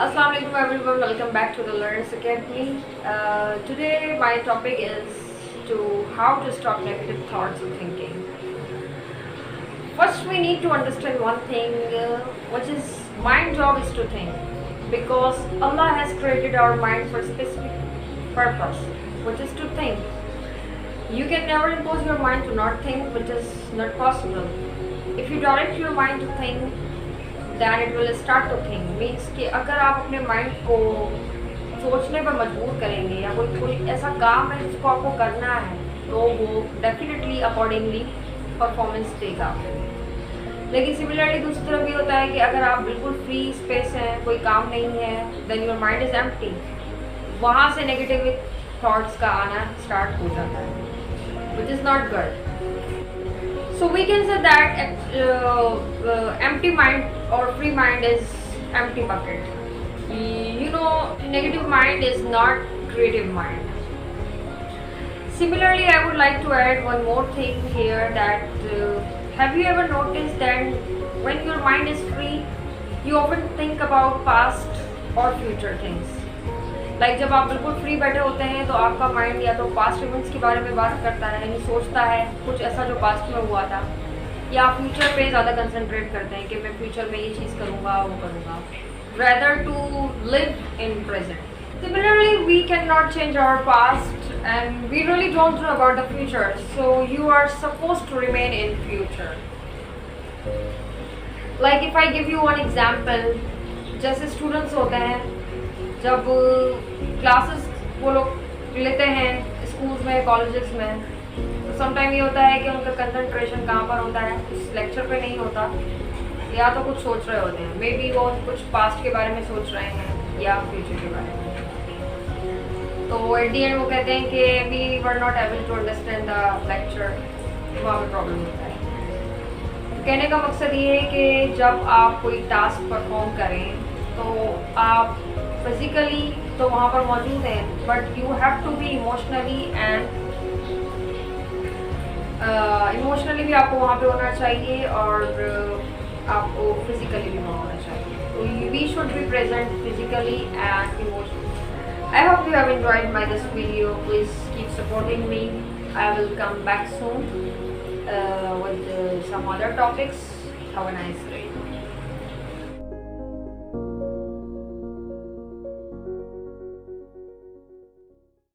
Assalamu alaikum everyone, welcome back to the Learners Academy. Today my topic is to how to stop negative thoughts and thinking. First we need to understand one thing, which is mind job is to think, because Allah has created our mind for a specific purpose, which is to think. You can never impose your mind to not think, which is not possible. If you direct your mind to think, then it will start to think. Means कि अगर आप अपने mind को सोचने पर मजबूर करेंगे या कोई ऐसा काम है जिसको आपको करना है, तो वो डेफिनेटली अकॉर्डिंगली परफॉर्मेंस देगा. लेकिन सिमिलरली दूसरी तरफ ये होता है कि अगर आप बिल्कुल फ्री स्पेस हैं, कोई काम नहीं है, then your mind is empty. वहाँ से नेगेटिव थॉट्स का आना स्टार्ट हो जाता है, which is not good. So we can say that empty mind or free mind is empty bucket. Negative mind is not creative mind. Similarly, I would like to add one more thing here, that have you ever noticed that when your mind is free, you often think about past or future things. Like जब आप बिल्कुल free बैठे होते हैं तो आपका mind या तो पास्ट इवेंट्स के बारे में बात करता है, यानी सोचता है कुछ ऐसा जो पास्ट में हुआ था, या फ्यूचर पे ज़्यादा कंसंट्रेट करते हैं कि मैं फ्यूचर में ये चीज़ करूँगा वो करूँगा, rather to live in present. Similarly we can not change our past and we really don't know about the future, so you are suppose to remain in future. Like if I give you one example, जैसे students होते हैं, जब classes वो लोग लेते हैं schools में, colleges में, तो समटाइम ये होता है कि उनका कंसंट्रेशन कहाँ पर होता है, कुछ लेक्चर पे नहीं होता, या तो कुछ सोच रहे होते हैं. मे बी वो कुछ पास्ट के बारे में सोच रहे हैं या फ्यूचर के बारे में. तो एट दी एंड वो कहते हैं कि we were not able to understand the lecture, वहाँ पर प्रॉब्लम होता है. तो कहने का मकसद ये है कि जब आप कोई टास्क परफॉर्म करें तो आप फिजिकली तो वहाँ पर मौजूद हैं, but you have to be emotionally भी आपको वहाँ पे होना चाहिए और आपको फिजिकली भी वहाँ होना चाहिए. तो we should be present physically and emotionally. I hope you have enjoyed my this video. Please keep supporting me. I will come back soon with some other topics. Have a nice day.